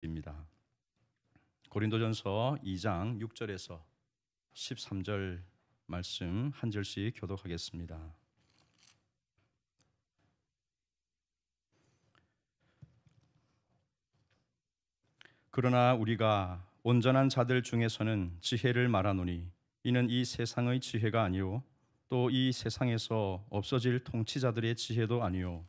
입니다. 고린도전서 2장 6절에서 13절 말씀 한 절씩 교독하겠습니다. 그러나 우리가 온전한 자들 중에서는 지혜를 말하노니 이는 이 세상의 지혜가 아니요 또 이 세상에서 없어질 통치자들의 지혜도 아니요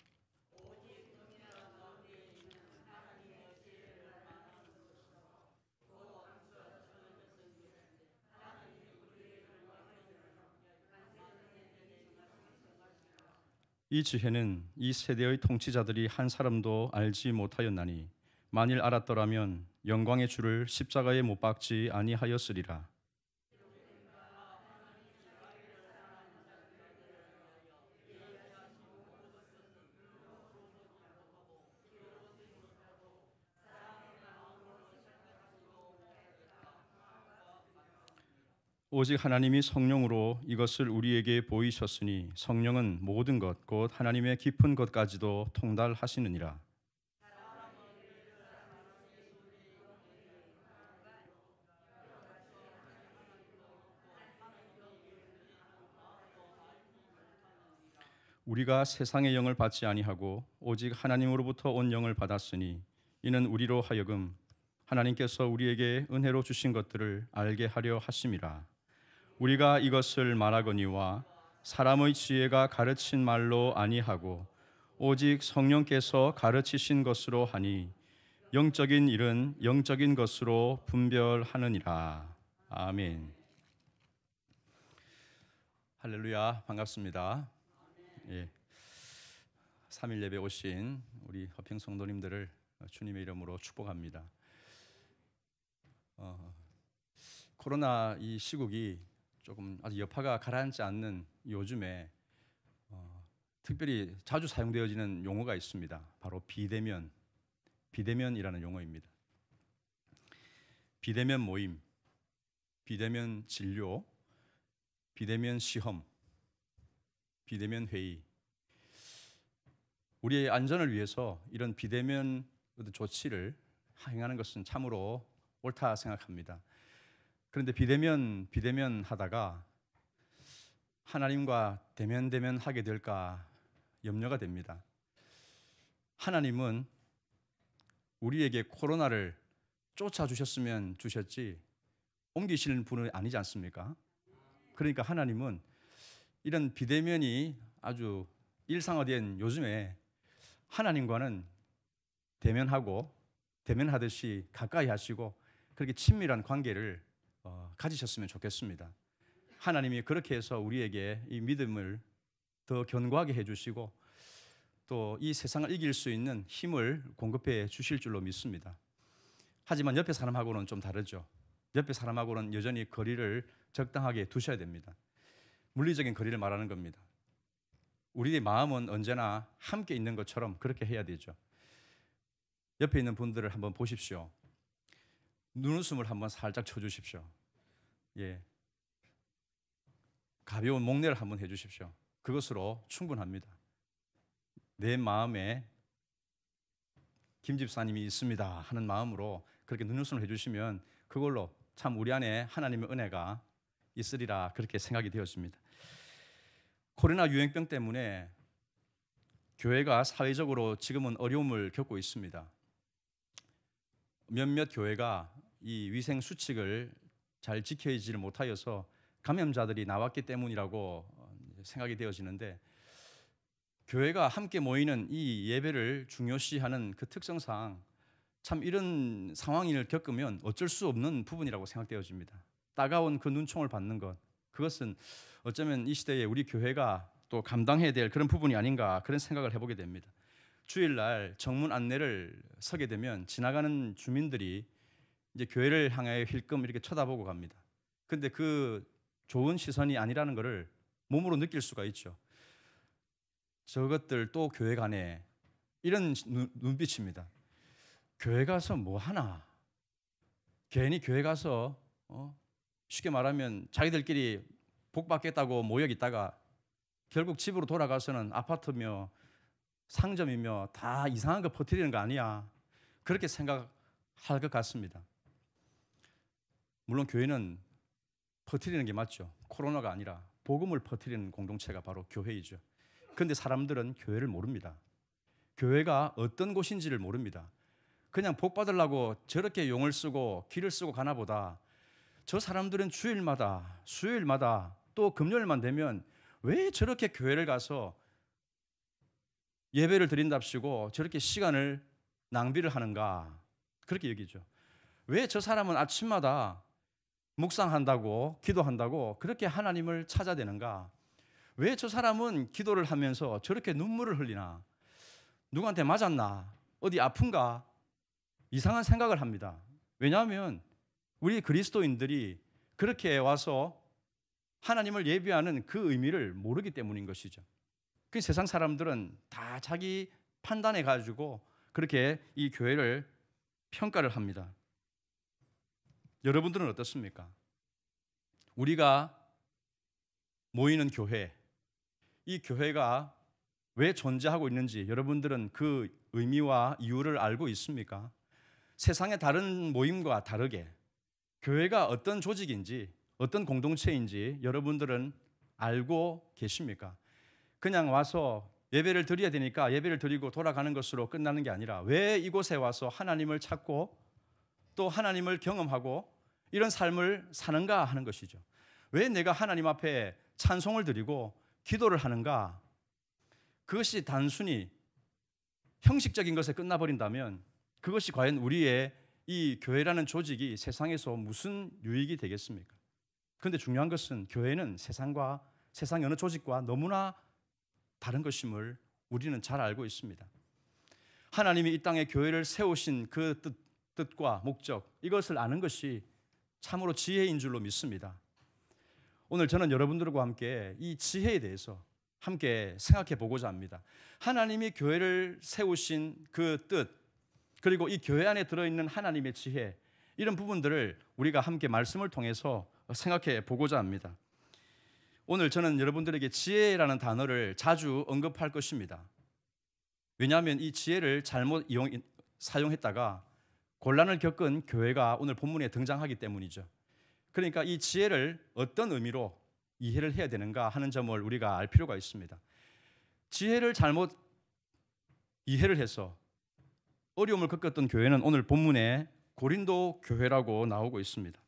이 지혜는 이 세대의 통치자들이 한 사람도 알지 못하였나니 만일 알았더라면 영광의 주를 십자가에 못 박지 아니하였으리라. 오직 하나님이 성령으로 이것을 우리에게 보이셨으니 성령은 모든 것 곧 하나님의 깊은 것까지도 통달하시느니라. 우리가 세상의 영을 받지 아니하고 오직 하나님으로부터 온 영을 받았으니 이는 우리로 하여금 하나님께서 우리에게 은혜로 주신 것들을 알게 하려 하심이라. 우리가 이것을 말하거니와 사람의 지혜가 가르친 말로 아니하고 오직 성령께서 가르치신 것으로 하니 영적인 일은 영적인 것으로 분별하느니라. 아멘. 할렐루야, 반갑습니다. 예, 3일 예배 오신 우리 허평 성도님들을 주님의 이름으로 축복합니다. 코로나 이 시국이 조금 아주 여파가 가라앉지 않는 요즘에 특별히 자주 사용되어지는 용어가 있습니다. 바로 비대면이라는 용어입니다. 비대면 모임, 비대면 진료, 비대면 시험, 비대면 회의. 우리의 안전을 위해서 이런 비대면 조치를 행하는 것은 참으로 옳다 생각합니다. 그런데 비대면 하다가 하나님과 대면 하게 될까 염려가 됩니다. 하나님은 우리에게 코로나를 쫓아주셨으면 주셨지 옮기시는 분은 아니지 않습니까? 그러니까 하나님은 이런 비대면이 아주 일상화된 요즘에 하나님과는 대면하듯이 가까이 하시고 그렇게 친밀한 관계를 가지셨으면 좋겠습니다. 하나님이 그렇게 해서 우리에게 이 믿음을 더 견고하게 해주시고 또 이 세상을 이길 수 있는 힘을 공급해 주실 줄로 믿습니다. 하지만 옆에 사람하고는 좀 다르죠. 옆에 사람하고는 여전히 거리를 적당하게 두셔야 됩니다. 물리적인 거리를 말하는 겁니다. 우리의 마음은 언제나 함께 있는 것처럼 그렇게 해야 되죠. 옆에 있는 분들을 한번 보십시오. 눈웃음을 한번 살짝 쳐주십시오. 예, 가벼운 목례를 한번 해주십시오. 그것으로 충분합니다. 내 마음에 김 집사님이 있습니다 하는 마음으로 그렇게 눈웃음을 해주시면 그걸로 참 우리 안에 하나님의 은혜가 있으리라 그렇게 생각이 되었습니다. 코로나 유행병 때문에 교회가 사회적으로 지금은 어려움을 겪고 있습니다. 몇몇 교회가 이 위생 수칙을 잘 지켜지를 못하여서 감염자들이 나왔기 때문이라고 생각이 되어지는데 교회가 함께 모이는 이 예배를 중요시하는 그 특성상 참 이런 상황을 겪으면 어쩔 수 없는 부분이라고 생각되어집니다. 따가운 그 눈총을 받는 것, 그것은 어쩌면 이 시대에 우리 교회가 또 감당해야 될 그런 부분이 아닌가 그런 생각을 해보게 됩니다. 주일날 정문 안내를 서게 되면 지나가는 주민들이 이제 교회를 향해 힐끔 이렇게 쳐다보고 갑니다. 근데 그 좋은 시선이 아니라는 것을 몸으로 느낄 수가 있죠. 저것들 또 교회 가네 이런 눈빛입니다. 교회 가서 뭐 하나? 괜히 교회 가서 쉽게 말하면 자기들끼리 복 받겠다고 모여 있다가 결국 집으로 돌아가서는 아파트며 상점이며 다 이상한 거 퍼뜨리는 거 아니야? 그렇게 생각할 할 것 같습니다. 물론 교회는 퍼뜨리는 게 맞죠. 코로나가 아니라 복음을 퍼뜨리는 공동체가 바로 교회이죠. 그런데 사람들은 교회를 모릅니다. 교회가 어떤 곳인지를 모릅니다. 그냥 복 받으려고 저렇게 용을 쓰고 길을 쓰고 가나 보다. 저 사람들은 주일마다 수요일마다 또 금요일만 되면 왜 저렇게 교회를 가서 예배를 드린답시고 저렇게 시간을 낭비를 하는가, 그렇게 여기죠. 왜 저 사람은 아침마다 묵상한다고 기도한다고 그렇게 하나님을 찾아대는가? 왜 저 사람은 기도를 하면서 저렇게 눈물을 흘리나? 누구한테 맞았나? 어디 아픈가? 이상한 생각을 합니다. 왜냐하면 우리 그리스도인들이 그렇게 와서 하나님을 예배하는 그 의미를 모르기 때문인 것이죠. 그 세상 사람들은 다 자기 판단해 가지고 그렇게 이 교회를 평가를 합니다. 여러분들은 어떻습니까? 우리가 모이는 교회, 이 교회가 왜 존재하고 있는지 여러분들은 그 의미와 이유를 알고 있습니까? 세상의 다른 모임과 다르게 교회가 어떤 조직인지, 어떤 공동체인지 여러분들은 알고 계십니까? 그냥 와서 예배를 드려야 되니까 예배를 드리고 돌아가는 것으로 끝나는 게 아니라 왜 이곳에 와서 하나님을 찾고 또 하나님을 경험하고 이런 삶을 사는가 하는 것이죠. 왜 내가 하나님 앞에 찬송을 드리고 기도를 하는가? 그것이 단순히 형식적인 것에 끝나버린다면 그것이 과연 우리의 이 교회라는 조직이 세상에서 무슨 유익이 되겠습니까? 그런데 중요한 것은 교회는 세상과 세상 어느 조직과 너무나 다른 것임을 우리는 잘 알고 있습니다. 하나님이 이 땅에 교회를 세우신 그 뜻과 목적, 이것을 아는 것이 참으로 지혜인 줄로 믿습니다. 오늘 저는 여러분들과 함께 이 지혜에 대해서 함께 생각해 보고자 합니다. 하나님이 교회를 세우신 그 뜻, 그리고 이 교회 안에 들어있는 하나님의 지혜, 이런 부분들을 우리가 함께 말씀을 통해서 생각해 보고자 합니다. 오늘 저는 여러분들에게 지혜라는 단어를 자주 언급할 것입니다. 왜냐하면 이 지혜를 잘못 사용했다가 곤란을 겪은 교회가 오늘 본문에 등장하기 때문이죠. 그러니까 이 지혜를 어떤 의미로 이해를 해야 되는가 하는 점을 우리가 알 필요가 있습니다. 지혜를 잘못 이해를 해서 어려움을 겪었던 교회는 오늘 본문에 고린도 교회라고 나오고 있습니다.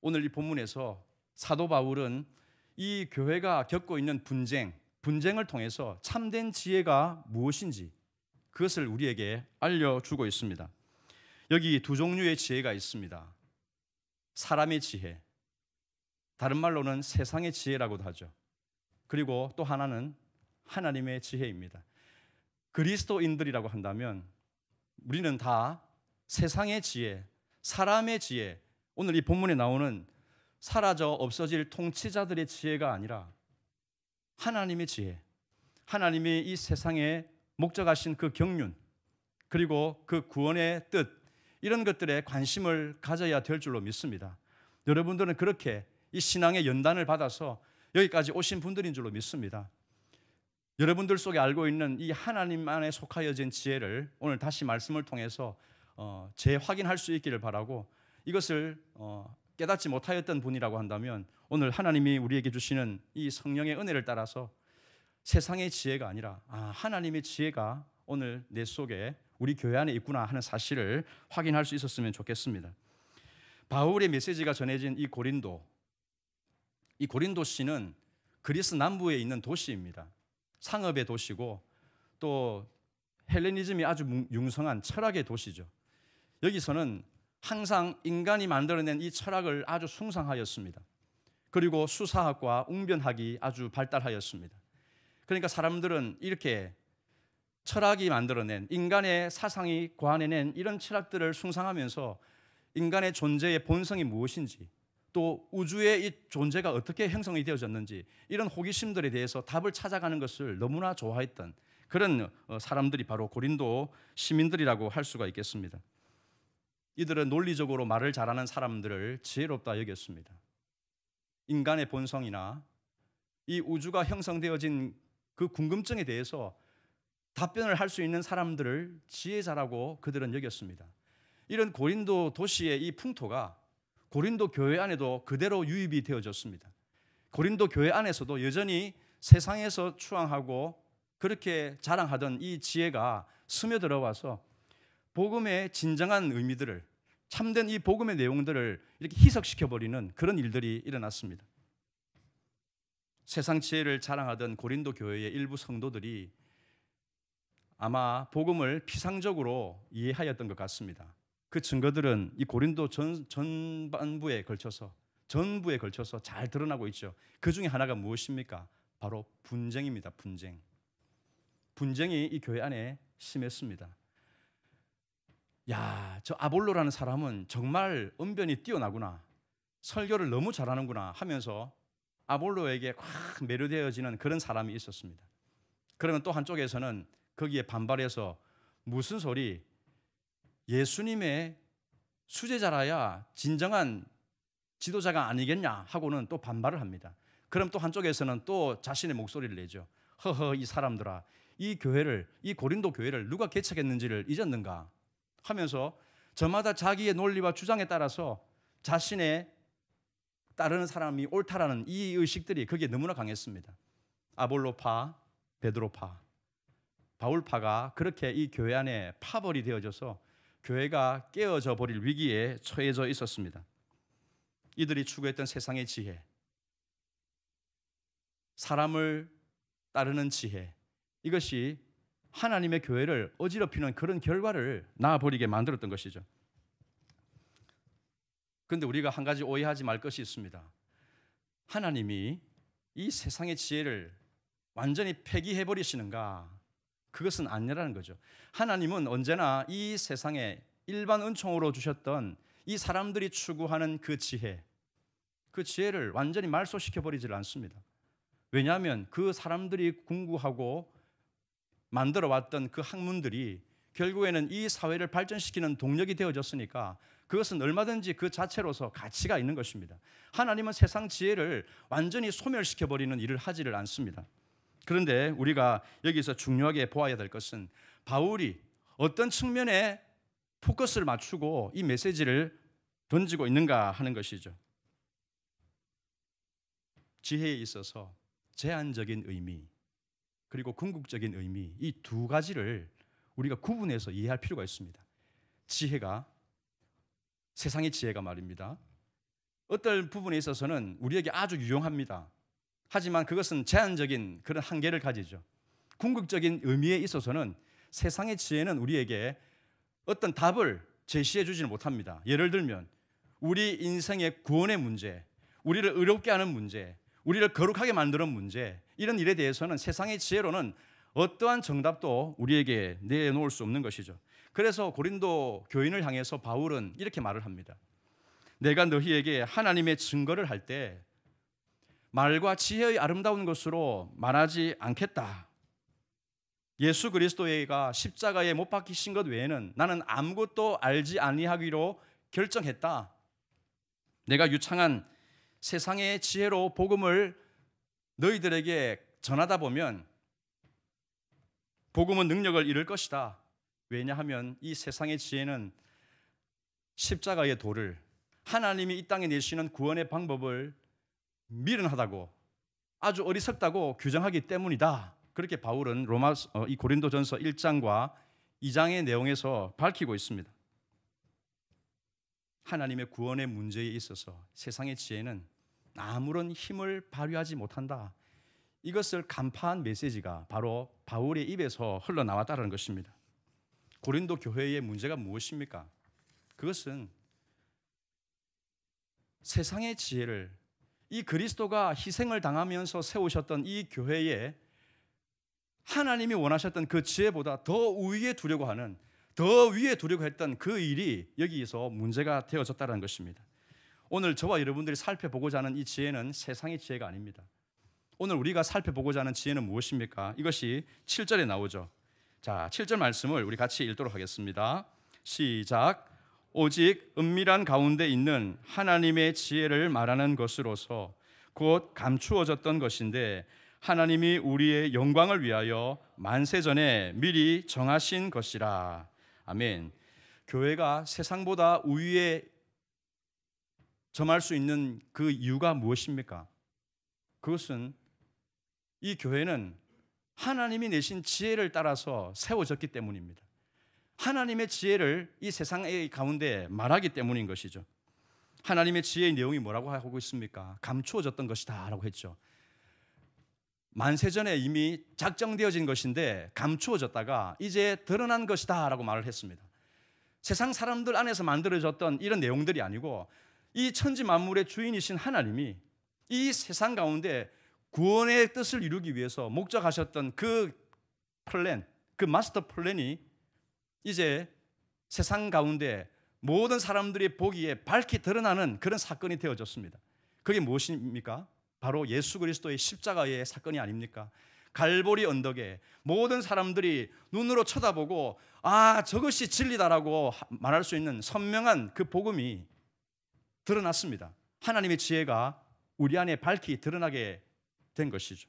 오늘 이 본문에서 사도 바울은 이 교회가 겪고 있는 분쟁을 통해서 참된 지혜가 무엇인지 그것을 우리에게 알려주고 있습니다. 여기 두 종류의 지혜가 있습니다. 사람의 지혜, 다른 말로는 세상의 지혜라고도 하죠. 그리고 또 하나는 하나님의 지혜입니다. 그리스도인들이라고 한다면 우리는 다 세상의 지혜, 사람의 지혜, 오늘 이 본문에 나오는 사라져 없어질 통치자들의 지혜가 아니라 하나님의 지혜, 하나님이 이 세상에 목적하신 그 경륜, 그리고 그 구원의 뜻, 이런 것들에 관심을 가져야 될 줄로 믿습니다. 여러분들은 그렇게 이 신앙의 연단을 받아서 여기까지 오신 분들인 줄로 믿습니다. 여러분들 속에 알고 있는 이 하나님 안에 속하여진 지혜를 오늘 다시 말씀을 통해서 재확인할 수 있기를 바라고, 이것을 깨닫지 못하였던 분이라고 한다면 오늘 하나님이 우리에게 주시는 이 성령의 은혜를 따라서 세상의 지혜가 아니라 하나님의 지혜가 오늘 내 속에 우리 교회 안에 있구나 하는 사실을 확인할 수 있었으면 좋겠습니다. 바울의 메시지가 전해진 이 고린도시는 그리스 남부에 있는 도시입니다. 상업의 도시고 또 헬레니즘이 아주 융성한 철학의 도시죠. 여기서는 항상 인간이 만들어낸 이 철학을 아주 숭상하였습니다. 그리고 수사학과 웅변학이 아주 발달하였습니다. 그러니까 사람들은 이렇게 철학이 만들어낸, 인간의 사상이 고안해낸 이런 철학들을 숭상하면서 인간의 존재의 본성이 무엇인지, 또 우주의 이 존재가 어떻게 형성이 되어졌는지, 이런 호기심들에 대해서 답을 찾아가는 것을 너무나 좋아했던 그런 사람들이 바로 고린도 시민들이라고 할 수가 있겠습니다. 이들은 논리적으로 말을 잘하는 사람들을 지혜롭다 여겼습니다. 인간의 본성이나 이 우주가 형성되어진 그 궁금증에 대해서 답변을 할 수 있는 사람들을 지혜자라고 그들은 여겼습니다. 이런 고린도 도시의 이 풍토가 고린도 교회 안에도 그대로 유입이 되어졌습니다. 고린도 교회 안에서도 여전히 세상에서 추앙하고 그렇게 자랑하던 이 지혜가 스며들어와서 복음의 진정한 의미들을, 참된 이 복음의 내용들을 이렇게 희석시켜버리는 그런 일들이 일어났습니다. 세상 지혜를 자랑하던 고린도 교회의 일부 성도들이 아마 복음을 피상적으로 이해하였던 것 같습니다. 그 증거들은 이 고린도 전반부에 걸쳐서, 전부에 걸쳐서 잘 드러나고 있죠. 그 중에 하나가 무엇입니까? 바로 분쟁입니다. 분쟁이 이 교회 안에 심했습니다. 야, 저 아볼로라는 사람은 정말 언변이 뛰어나구나, 설교를 너무 잘하는구나 하면서 아볼로에게 확 매료되어지는 그런 사람이 있었습니다. 그러면 또 한쪽에서는 거기에 반발해서 무슨 소리, 예수님의 수제자라야 진정한 지도자가 아니겠냐 하고는 또 반발을 합니다. 그럼 또 한쪽에서는 또 자신의 목소리를 내죠. 허허, 이 사람들아, 이 교회를, 이 고린도 교회를 누가 개척했는지를 잊었는가 하면서 저마다 자기의 논리와 주장에 따라서 자신의 따르는 사람이 옳다라는 이 의식들이 거기에 너무나 강했습니다. 아볼로파, 베드로파, 바울파가 그렇게 이 교회 안에 파벌이 되어져서 교회가 깨어져 버릴 위기에 처해져 있었습니다. 이들이 추구했던 세상의 지혜, 사람을 따르는 지혜, 이것이 하나님의 교회를 어지럽히는 그런 결과를 낳아버리게 만들었던 것이죠. 그런데 우리가 한 가지 오해하지 말 것이 있습니다. 하나님이 이 세상의 지혜를 완전히 폐기해버리시는가? 그것은 아니라는 거죠. 하나님은 언제나 이 세상에 일반 은총으로 주셨던 이 사람들이 추구하는 그 지혜를 완전히 말소시켜버리질 않습니다. 왜냐하면 그 사람들이 궁구하고 만들어왔던 그 학문들이 결국에는 이 사회를 발전시키는 동력이 되어졌으니까 그것은 얼마든지 그 자체로서 가치가 있는 것입니다. 하나님은 세상 지혜를 완전히 소멸시켜버리는 일을 하지를 않습니다. 그런데 우리가 여기서 중요하게 보아야 될 것은 바울이 어떤 측면에 포커스를 맞추고 이 메시지를 던지고 있는가 하는 것이죠. 지혜에 있어서 제한적인 의미 그리고 궁극적인 의미, 이 두 가지를 우리가 구분해서 이해할 필요가 있습니다. 지혜가, 세상의 지혜가 말입니다, 어떤 부분에 있어서는 우리에게 아주 유용합니다. 하지만 그것은 제한적인 그런 한계를 가지죠. 궁극적인 의미에 있어서는 세상의 지혜는 우리에게 어떤 답을 제시해 주지는 못합니다. 예를 들면 우리 인생의 구원의 문제, 우리를 의롭게 하는 문제, 우리를 거룩하게 만드는 문제, 이런 일에 대해서는 세상의 지혜로는 어떠한 정답도 우리에게 내놓을 수 없는 것이죠. 그래서 고린도 교인을 향해서 바울은 이렇게 말을 합니다. 내가 너희에게 하나님의 증거를 할 때 말과 지혜의 아름다운 것으로 말하지 않겠다. 예수 그리스도가 십자가에 못 박히신 것 외에는 나는 아무것도 알지 아니하기로 결정했다. 내가 유창한 세상의 지혜로 복음을 너희들에게 전하다 보면 복음은 능력을 잃을 것이다. 왜냐하면 이 세상의 지혜는 십자가의 도를, 하나님이 이 땅에 내시는 구원의 방법을 미련하다고, 아주 어리석다고 규정하기 때문이다. 그렇게 바울은 이 고린도전서 1장과 2장의 내용에서 밝히고 있습니다. 하나님의 구원의 문제에 있어서 세상의 지혜는 아무런 힘을 발휘하지 못한다. 이것을 간파한 메시지가 바로 바울의 입에서 흘러나왔다는 것입니다. 고린도 교회의 문제가 무엇입니까? 그것은 세상의 지혜를, 이 그리스도가 희생을 당하면서 세우셨던 이 교회에 하나님이 원하셨던 그 지혜보다 더 위에 두려고 하는, 더 위에 두려고 했던 그 일이 여기서 문제가 되어졌다는 것입니다. 오늘 저와 여러분들이 살펴보고자 하는 이 지혜는 세상의 지혜가 아닙니다. 오늘 우리가 살펴보고자 하는 지혜는 무엇입니까? 이것이 7절에 나오죠. 자, 7절 말씀을 우리 같이 읽도록 하겠습니다. 시작. 오직 은밀한 가운데 있는 하나님의 지혜를 말하는 것으로서 곧 감추어졌던 것인데 하나님이 우리의 영광을 위하여 만세전에 미리 정하신 것이라. 아멘. 교회가 세상보다 우위에 점할 수 있는 그 이유가 무엇입니까? 그것은 이 교회는 하나님이 내신 지혜를 따라서 세워졌기 때문입니다. 하나님의 지혜를 이 세상의 가운데 말하기 때문인 것이죠. 하나님의 지혜의 내용이 뭐라고 하고 있습니까? 감추어졌던 것이다 라고 했죠. 만세전에 이미 작정되어진 것인데 감추어졌다가 이제 드러난 것이다 라고 말을 했습니다. 세상 사람들 안에서 만들어졌던 이런 내용들이 아니고 이 천지 만물의 주인이신 하나님이 이 세상 가운데 구원의 뜻을 이루기 위해서 목적하셨던 그 플랜, 그 마스터 플랜이 이제 세상 가운데 모든 사람들이 보기에 밝히 드러나는 그런 사건이 되어졌습니다. 그게 무엇입니까? 바로 예수 그리스도의 십자가의 사건이 아닙니까? 갈보리 언덕에 모든 사람들이 눈으로 쳐다보고 저것이 진리다라고 말할 수 있는 선명한 그 복음이 드러났습니다. 하나님의 지혜가 우리 안에 밝히 드러나게 된 것이죠.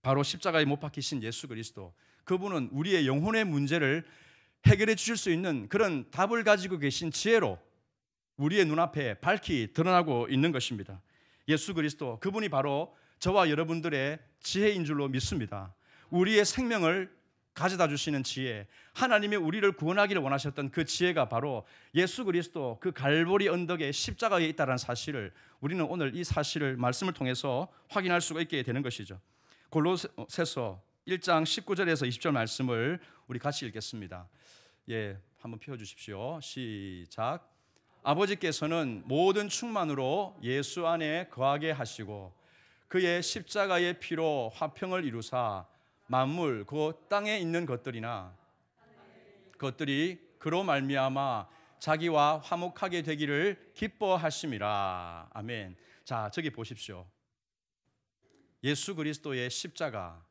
바로 십자가에 못 박히신 예수 그리스도, 그분은 우리의 영혼의 문제를 해결해 주실 수 있는 그런 답을 가지고 계신 지혜로 우리의 눈앞에 밝히 드러나고 있는 것입니다. 예수 그리스도, 그분이 바로 저와 여러분들의 지혜인 줄로 믿습니다. 우리의 생명을 가져다 주시는 지혜, 하나님이 우리를 구원하기를 원하셨던 그 지혜가 바로 예수 그리스도 그 갈보리 언덕의 십자가에 있다는 사실을 우리는 오늘 이 사실을 말씀을 통해서 확인할 수가 있게 되는 것이죠. 골로새서 1장 19절에서 20절 말씀을 우리 같이 읽겠습니다. 한번 펴주십시오. 시작. 아버지께서는 모든 충만으로 예수 안에 거하게 하시고 그의 십자가의 피로 화평을 이루사 만물 곧 땅에 있는 것들이나 그것들이 그로 말미암아 자기와 화목하게 되기를 기뻐하심이라. 아멘. 자, 저기 보십시오. 예수 그리스도의 십자가,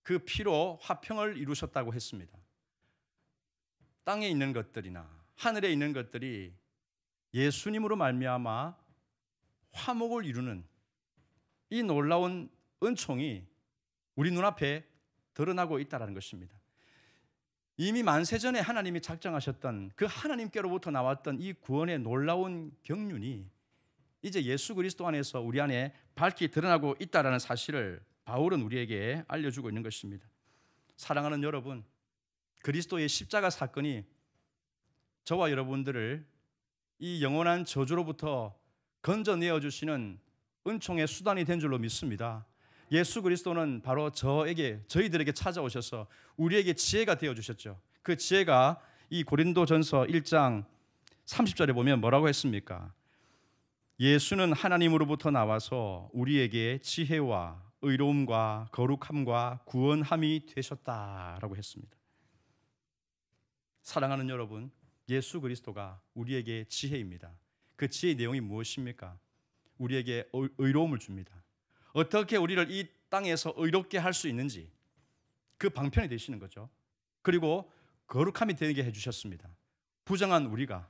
그 피로 화평을 이루셨다고 했습니다. 땅에 있는 것들이나 하늘에 있는 것들이 예수님으로 말미암아 화목을 이루는 이 놀라운 은총이 우리 눈앞에 드러나고 있다는 것입니다. 이미 만세전에 하나님이 작정하셨던 그 하나님께로부터 나왔던 이 구원의 놀라운 경륜이 이제 예수 그리스도 안에서 우리 안에 밝히 드러나고 있다는 사실을 바울은 우리에게 알려주고 있는 것입니다. 사랑하는 여러분, 그리스도의 십자가 사건이 저와 여러분들을 이 영원한 저주로부터 건져내어 주시는 은총의 수단이 된 줄로 믿습니다. 예수 그리스도는 바로 저희들에게 찾아오셔서 우리에게 지혜가 되어 주셨죠. 그 지혜가 이 고린도전서 1장 30절에 보면 뭐라고 했습니까? 예수는 하나님으로부터 나와서 우리에게 지혜와 의로움과 거룩함과 구원함이 되셨다라고 했습니다. 사랑하는 여러분, 예수 그리스도가 우리에게 지혜입니다. 그 지혜의 내용이 무엇입니까? 우리에게 의로움을 줍니다. 어떻게 우리를 이 땅에서 의롭게 할 수 있는지 그 방편이 되시는 거죠. 그리고 거룩함이 되게 해주셨습니다. 부정한 우리가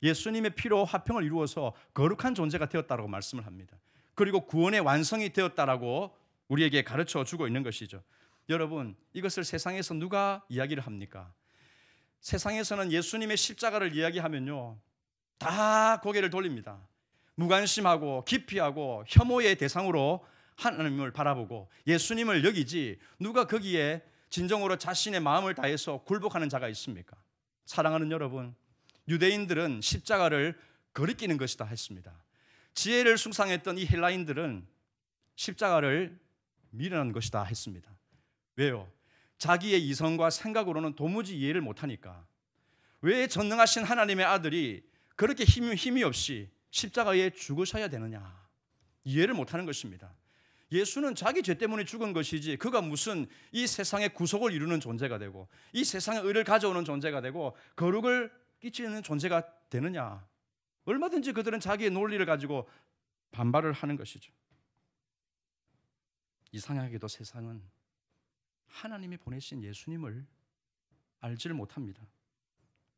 예수님의 피로 화평을 이루어서 거룩한 존재가 되었다라고 말씀을 합니다. 그리고 구원의 완성이 되었다라고 우리에게 가르쳐 주고 있는 것이죠. 여러분, 이것을 세상에서 누가 이야기를 합니까? 세상에서는 예수님의 십자가를 이야기하면요, 다 고개를 돌립니다. 무관심하고 기피하고 혐오의 대상으로 하나님을 바라보고 예수님을 여기지 누가 거기에 진정으로 자신의 마음을 다해서 굴복하는 자가 있습니까? 사랑하는 여러분, 유대인들은 십자가를 거리끼는 것이다 했습니다. 지혜를 숭상했던 이 헬라인들은 십자가를 미련한 것이다 했습니다. 왜요? 자기의 이성과 생각으로는 도무지 이해를 못하니까. 왜 전능하신 하나님의 아들이 그렇게 힘이 없이 십자가에 죽으셔야 되느냐, 이해를 못하는 것입니다. 예수는 자기 죄 때문에 죽은 것이지 그가 무슨 이 세상의 구속을 이루는 존재가 되고 이 세상의 의를 가져오는 존재가 되고 거룩을 끼치는 존재가 되느냐. 얼마든지 그들은 자기의 논리를 가지고 반발을 하는 것이죠. 이상하게도 세상은 하나님이 보내신 예수님을 알지를 못합니다.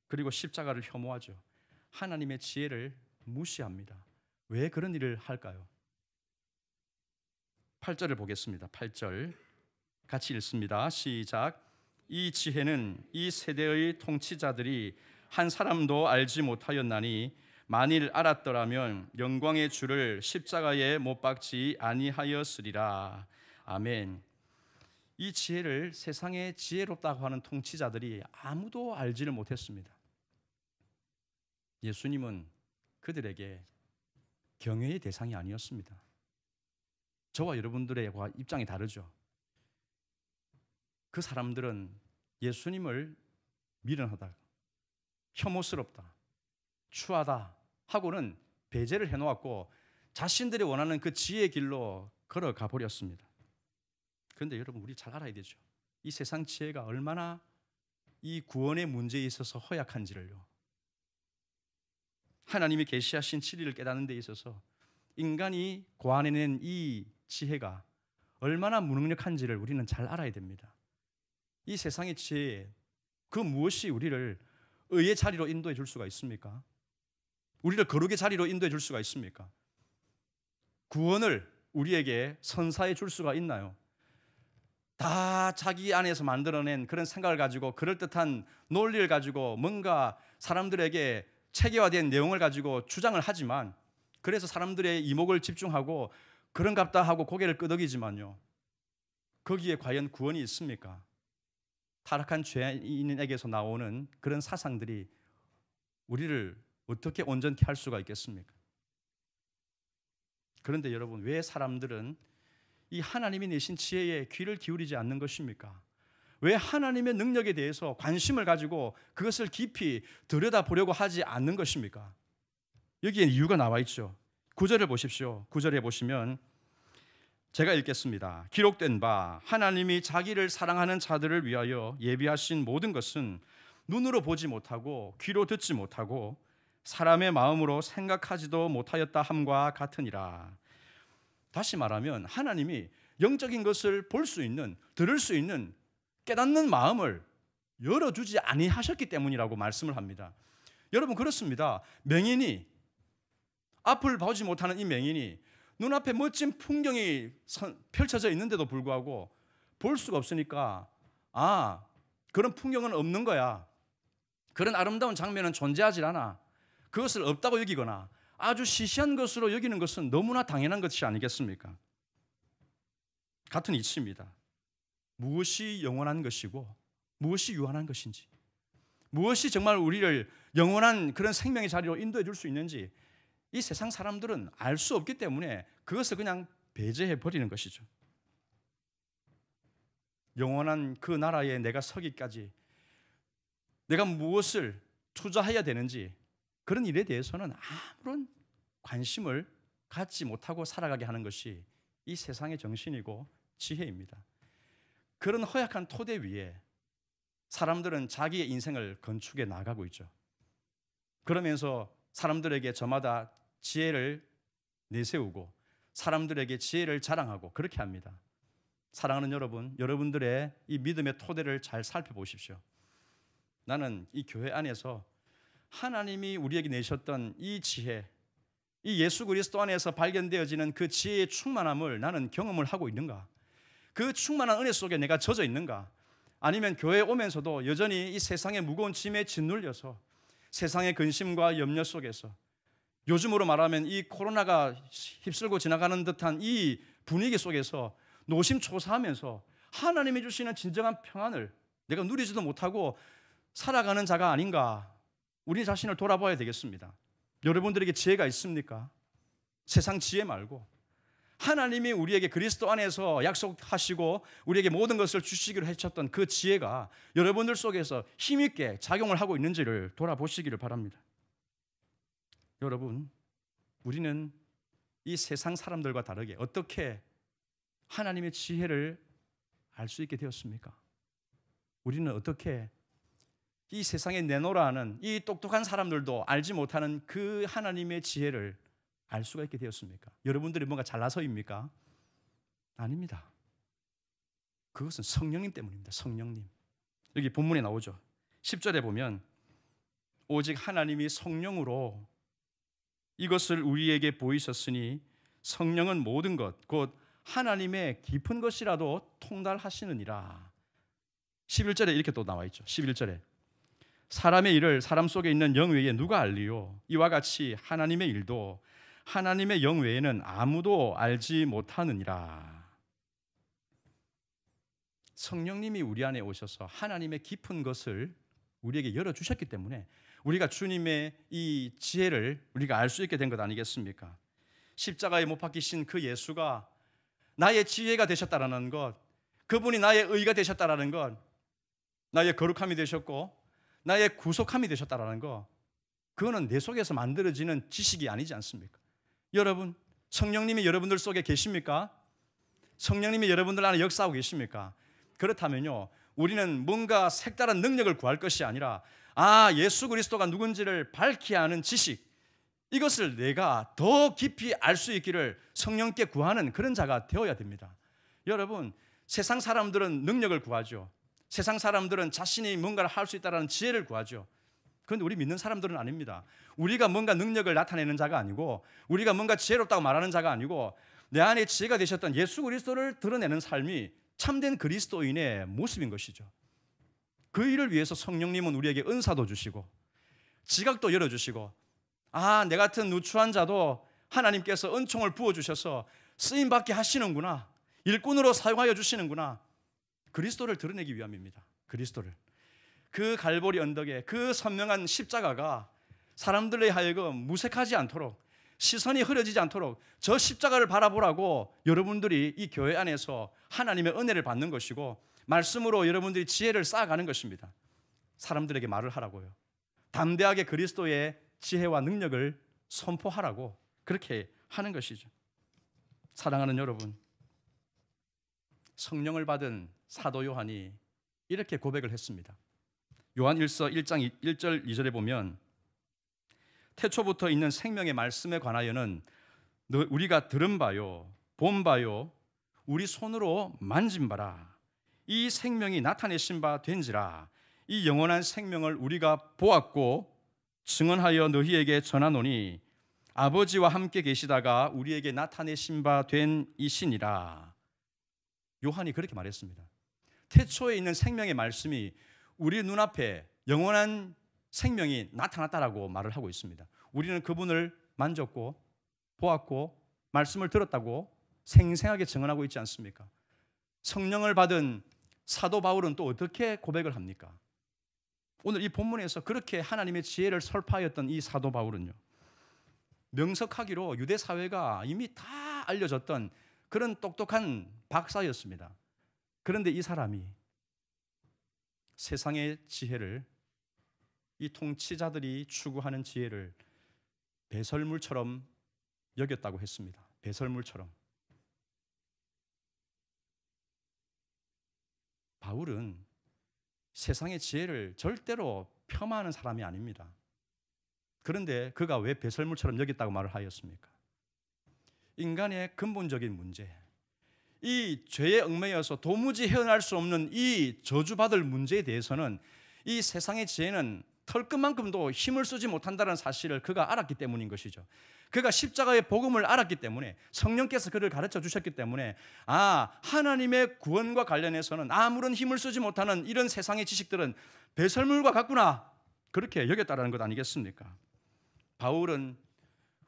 그리고 십자가를 혐오하죠. 하나님의 지혜를 무시합니다. 왜 그런 일을 할까요? 8절을 보겠습니다. 8절 같이 읽습니다. 시작. 이 지혜는 이 세대의 통치자들이 한 사람도 알지 못하였나니 만일 알았더라면 영광의 주를 십자가에 못 박지 아니하였으리라. 아멘. 이 지혜를 세상의 지혜롭다고 하는 통치자들이 아무도 알지를 못했습니다. 예수님은 그들에게 경외의 대상이 아니었습니다. 저와 여러분들의 입장이 다르죠. 그 사람들은 예수님을 미련하다, 혐오스럽다, 추하다 하고는 배제를 해놓았고 자신들이 원하는 그 지혜의 길로 걸어가 버렸습니다. 그런데 여러분, 우리 잘 알아야 되죠. 이 세상 지혜가 얼마나 이 구원의 문제에 있어서 허약한지를요. 하나님이 계시하신 진리를 깨닫는 데 있어서 인간이 고안해낸 이 지혜가 얼마나 무능력한지를 우리는 잘 알아야 됩니다. 이 세상의 지혜, 그 무엇이 우리를 의의 자리로 인도해 줄 수가 있습니까? 우리를 거룩의 자리로 인도해 줄 수가 있습니까? 구원을 우리에게 선사해 줄 수가 있나요? 다 자기 안에서 만들어낸 그런 생각을 가지고 그럴듯한 논리를 가지고 뭔가 사람들에게 체계화된 내용을 가지고 주장을 하지만, 그래서 사람들의 이목을 집중하고 그런갑다 하고 고개를 끄덕이지만요, 거기에 과연 구원이 있습니까? 타락한 죄인에게서 나오는 그런 사상들이 우리를 어떻게 온전케 할 수가 있겠습니까? 그런데 여러분, 왜 사람들은 이 하나님이 내신 지혜에 귀를 기울이지 않는 것입니까? 왜 하나님의 능력에 대해서 관심을 가지고 그것을 깊이 들여다보려고 하지 않는 것입니까? 여기에 이유가 나와 있죠. 9절을 보십시오. 9절에 보시면 제가 읽겠습니다. 기록된 바 하나님이 자기를 사랑하는 자들을 위하여 예비하신 모든 것은 눈으로 보지 못하고 귀로 듣지 못하고 사람의 마음으로 생각하지도 못하였다 함과 같으니라. 다시 말하면 하나님이 영적인 것을 볼 수 있는, 들을 수 있는, 깨닫는 마음을 열어주지 아니하셨기 때문이라고 말씀을 합니다. 여러분, 그렇습니다. 맹인이, 앞을 보지 못하는 이 맹인이 눈앞에 멋진 풍경이 펼쳐져 있는데도 불구하고 볼 수가 없으니까, 그런 풍경은 없는 거야, 그런 아름다운 장면은 존재하지 않아, 그것을 없다고 여기거나 아주 시시한 것으로 여기는 것은 너무나 당연한 것이 아니겠습니까? 같은 이치입니다. 무엇이 영원한 것이고 무엇이 유한한 것인지, 무엇이 정말 우리를 영원한 그런 생명의 자리로 인도해 줄 수 있는지 이 세상 사람들은 알 수 없기 때문에 그것을 그냥 배제해 버리는 것이죠. 영원한 그 나라에 내가 서기까지 내가 무엇을 투자해야 되는지, 그런 일에 대해서는 아무런 관심을 갖지 못하고 살아가게 하는 것이 이 세상의 정신이고 지혜입니다. 그런 허약한 토대 위에 사람들은 자기의 인생을 건축해 나가고 있죠. 그러면서 사람들에게 저마다 지혜를 내세우고 사람들에게 지혜를 자랑하고 그렇게 합니다. 사랑하는 여러분, 여러분들의 이 믿음의 토대를 잘 살펴보십시오. 나는 이 교회 안에서 하나님이 우리에게 내셨던 이 지혜, 이 예수 그리스도 안에서 발견되어지는 그 지혜의 충만함을 나는 경험을 하고 있는가? 그 충만한 은혜 속에 내가 젖어 있는가? 아니면 교회에 오면서도 여전히 이 세상의 무거운 짐에 짓눌려서 세상의 근심과 염려 속에서, 요즘으로 말하면 이 코로나가 휩쓸고 지나가는 듯한 이 분위기 속에서 노심초사하면서 하나님이 주시는 진정한 평안을 내가 누리지도 못하고 살아가는 자가 아닌가? 우리 자신을 돌아봐야 되겠습니다. 여러분들에게 지혜가 있습니까? 세상 지혜 말고 하나님이 우리에게 그리스도 안에서 약속하시고 우리에게 모든 것을 주시기로 하셨던 그 지혜가 여러분들 속에서 힘있게 작용을 하고 있는지를 돌아보시기를 바랍니다. 여러분, 우리는 이 세상 사람들과 다르게 어떻게 하나님의 지혜를 알 수 있게 되었습니까? 우리는 어떻게 이 세상에 내놓으라 하는 이 똑똑한 사람들도 알지 못하는 그 하나님의 지혜를 알 수가 있게 되었습니까? 여러분들이 뭔가 잘나서입니까? 아닙니다. 그것은 성령님 때문입니다. 성령님. 여기 본문에 나오죠. 10절에 보면 오직 하나님이 성령으로 이것을 우리에게 보이셨으니 성령은 모든 것 곧 하나님의 깊은 것이라도 통달하시느니라. 11절에 이렇게 또 나와 있죠. 11절에 사람의 일을 사람 속에 있는 영 외에 누가 알리요? 이와 같이 하나님의 일도 하나님의 영 외에는 아무도 알지 못하느니라. 성령님이 우리 안에 오셔서 하나님의 깊은 것을 우리에게 열어주셨기 때문에 우리가 주님의 이 지혜를 우리가 알 수 있게 된 것 아니겠습니까? 십자가에 못 박히신 그 예수가 나의 지혜가 되셨다라는 것, 그분이 나의 의가 되셨다라는 것, 나의 거룩함이 되셨고 나의 구속함이 되셨다라는 것, 그거는 내 속에서 만들어지는 지식이 아니지 않습니까? 여러분, 성령님이 여러분들 속에 계십니까? 성령님이 여러분들 안에 역사하고 계십니까? 그렇다면요, 우리는 뭔가 색다른 능력을 구할 것이 아니라 예수 그리스도가 누군지를 밝히 아는 지식, 이것을 내가 더 깊이 알 수 있기를 성령께 구하는 그런 자가 되어야 됩니다. 여러분, 세상 사람들은 능력을 구하죠. 세상 사람들은 자신이 뭔가를 할 수 있다는 지혜를 구하죠. 그런데 우리 믿는 사람들은 아닙니다. 우리가 뭔가 능력을 나타내는 자가 아니고, 우리가 뭔가 지혜롭다고 말하는 자가 아니고, 내 안에 지혜가 되셨던 예수 그리스도를 드러내는 삶이 참된 그리스도인의 모습인 것이죠. 그 일을 위해서 성령님은 우리에게 은사도 주시고 지각도 열어주시고, 내 같은 누추한 자도 하나님께서 은총을 부어주셔서 쓰임받게 하시는구나, 일꾼으로 사용하여 주시는구나. 그리스도를 드러내기 위함입니다. 그리스도를. 그 갈보리 언덕에 그 선명한 십자가가 사람들에 하여금 무색하지 않도록, 시선이 흐려지지 않도록 저 십자가를 바라보라고 여러분들이 이 교회 안에서 하나님의 은혜를 받는 것이고, 말씀으로 여러분들이 지혜를 쌓아가는 것입니다. 사람들에게 말을 하라고요. 담대하게 그리스도의 지혜와 능력을 선포하라고 그렇게 하는 것이죠. 사랑하는 여러분, 성령을 받은 사도 요한이 이렇게 고백을 했습니다. 요한 1서 1장 1절 2절에 보면 태초부터 있는 생명의 말씀에 관하여는 우리가 들은 바요, 본 바요, 우리 손으로 만진 바라. 이 생명이 나타내신 바 된지라. 이 영원한 생명을 우리가 보았고 증언하여 너희에게 전하노니 아버지와 함께 계시다가 우리에게 나타내신 바 된 이시니라. 요한이 그렇게 말했습니다. 태초에 있는 생명의 말씀이 우리 눈앞에 영원한 생명이 나타났다라고 말을 하고 있습니다. 우리는 그분을 만졌고 보았고 말씀을 들었다고 생생하게 증언하고 있지 않습니까? 성령을 받은 사도 바울은 또 어떻게 고백을 합니까? 오늘 이 본문에서 그렇게 하나님의 지혜를 설파하였던 이 사도 바울은요, 명석하기로 유대 사회가 이미 다 알려졌던 그런 똑똑한 박사였습니다. 그런데 이 사람이 세상의 지혜를, 이 통치자들이 추구하는 지혜를 배설물처럼 여겼다고 했습니다. 배설물처럼. 바울은 세상의 지혜를 절대로 폄하하는 사람이 아닙니다. 그런데 그가 왜 배설물처럼 여겼다고 말을 하였습니까? 인간의 근본적인 문제, 이 죄에 얽매여서 도무지 헤어날 수 없는 이 저주받을 문제에 대해서는 이 세상의 지혜는 털끝만큼도 힘을 쓰지 못한다는 사실을 그가 알았기 때문인 것이죠. 그가 십자가의 복음을 알았기 때문에, 성령께서 그를 가르쳐 주셨기 때문에 하나님의 구원과 관련해서는 아무런 힘을 쓰지 못하는 이런 세상의 지식들은 배설물과 같구나, 그렇게 여겼다는 것 아니겠습니까? 바울은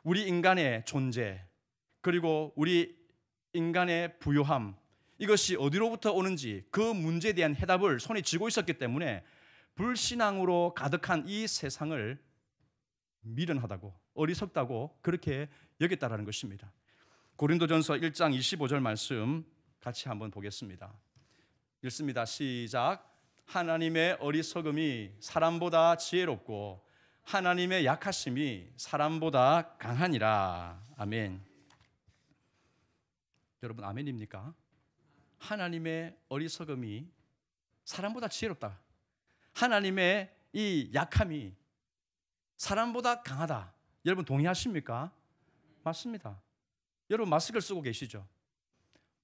우리 인간의 존재, 그리고 우리 인간의 부요함, 이것이 어디로부터 오는지 그 문제에 대한 해답을 손에 쥐고 있었기 때문에 불신앙으로 가득한 이 세상을 미련하다고, 어리석다고 그렇게 여겼다라는 것입니다. 고린도전서 1장 25절 말씀 같이 한번 보겠습니다. 읽습니다. 시작. 하나님의 어리석음이 사람보다 지혜롭고 하나님의 약하심이 사람보다 강하니라. 아멘. 여러분, 아멘입니까? 하나님의 어리석음이 사람보다 지혜롭다. 하나님의 이 약함이 사람보다 강하다. 여러분 동의하십니까? 맞습니다. 여러분 마스크를 쓰고 계시죠?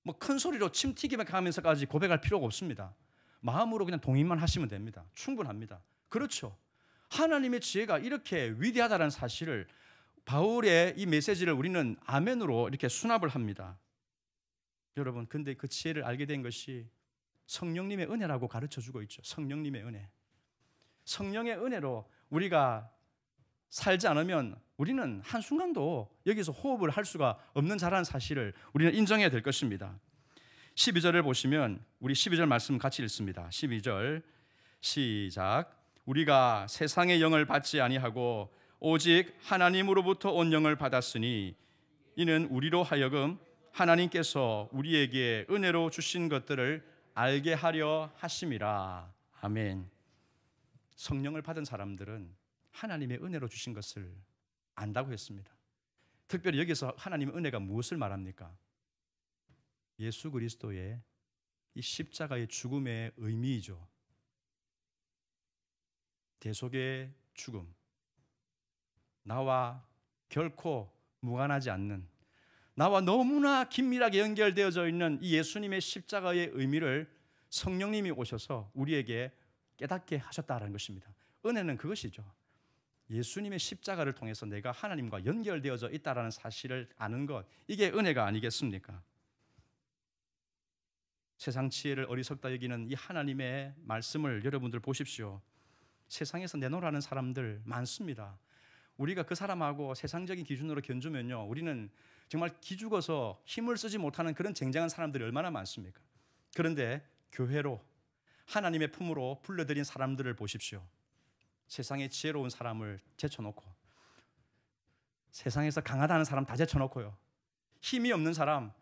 뭐 큰 소리로 침 튀기며 가면서까지 고백할 필요가 없습니다. 마음으로 그냥 동의만 하시면 됩니다. 충분합니다. 그렇죠. 하나님의 지혜가 이렇게 위대하다는 사실을, 바울의 이 메시지를 우리는 아멘으로 이렇게 수납을 합니다. 여러분, 근데 그 지혜를 알게 된 것이 성령님의 은혜라고 가르쳐주고 있죠. 성령님의 은혜. 성령의 은혜로 우리가 살지 않으면 우리는 한순간도 여기서 호흡을 할 수가 없는 자라는 사실을 우리는 인정해야 될 것입니다. 12절을 보시면 우리 12절 말씀 같이 읽습니다. 12절 시작. 우리가 세상의 영을 받지 아니하고 오직 하나님으로부터 온 영을 받았으니 이는 우리로 하여금 하나님께서 우리에게 은혜로 주신 것들을 알게 하려 하심이라. 아멘. 성령을 받은 사람들은 하나님의 은혜로 주신 것을 안다고 했습니다. 특별히 여기서 하나님의 은혜가 무엇을 말합니까? 예수 그리스도의 이 십자가의 죽음의 의미이죠. 대속의 죽음, 나와 결코 무관하지 않는, 나와 너무나 긴밀하게 연결되어져 있는 이 예수님의 십자가의 의미를 성령님이 오셔서 우리에게 깨닫게 하셨다는 것입니다. 은혜는 그것이죠. 예수님의 십자가를 통해서 내가 하나님과 연결되어져 있다는 사실을 아는 것, 이게 은혜가 아니겠습니까? 세상 지혜를 어리석다 여기는 이 하나님의 말씀을 여러분들 보십시오. 세상에서 내놓으라는 사람들 많습니다. 우리가 그 사람하고 세상적인 기준으로 견주면요, 우리는 정말 기죽어서 힘을 쓰지 못하는 그런 쟁쟁한 사람들이 얼마나 많습니까? 그런데 교회로, 하나님의 품으로 불러들인 사람들을 보십시오. 세상에 지혜로운 사람을 제쳐놓고, 세상에서 강하다는 사람 다 제쳐놓고요, 힘이 없는 사람,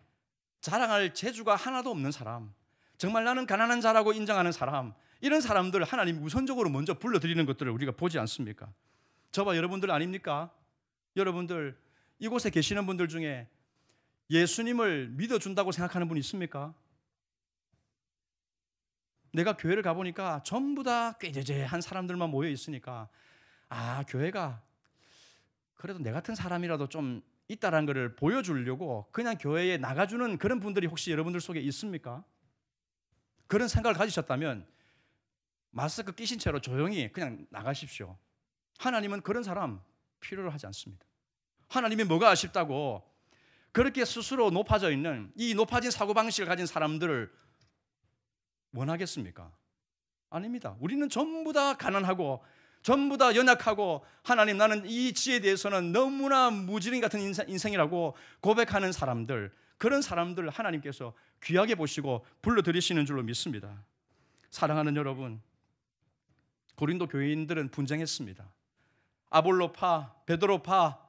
자랑할 재주가 하나도 없는 사람, 정말 나는 가난한 자라고 인정하는 사람, 이런 사람들 하나님 우선적으로 먼저 불러들이는 것들을 우리가 보지 않습니까? 저와 여러분들 아닙니까? 여러분들 이곳에 계시는 분들 중에 예수님을 믿어준다고 생각하는 분 있습니까? 내가 교회를 가보니까 전부 다 꾀죄죄한 사람들만 모여 있으니까, 아, 교회가 그래도 내 같은 사람이라도 좀 있다라는 것을 보여주려고 그냥 교회에 나가주는 그런 분들이 혹시 여러분들 속에 있습니까? 그런 생각을 가지셨다면 마스크 끼신 채로 조용히 그냥 나가십시오. 하나님은 그런 사람 필요로 하지 않습니다. 하나님이 뭐가 아쉽다고 그렇게 스스로 높아져 있는 이 높아진 사고방식을 가진 사람들을 원하겠습니까? 아닙니다. 우리는 전부 다 가난하고 전부 다 연약하고, 하나님 나는 이 지에 대해서는 너무나 무지랭이 같은 인생이라고 고백하는 사람들, 그런 사람들 하나님께서 귀하게 보시고 불러들이시는 줄로 믿습니다. 사랑하는 여러분, 고린도 교인들은 분쟁했습니다. 아볼로파, 베드로파,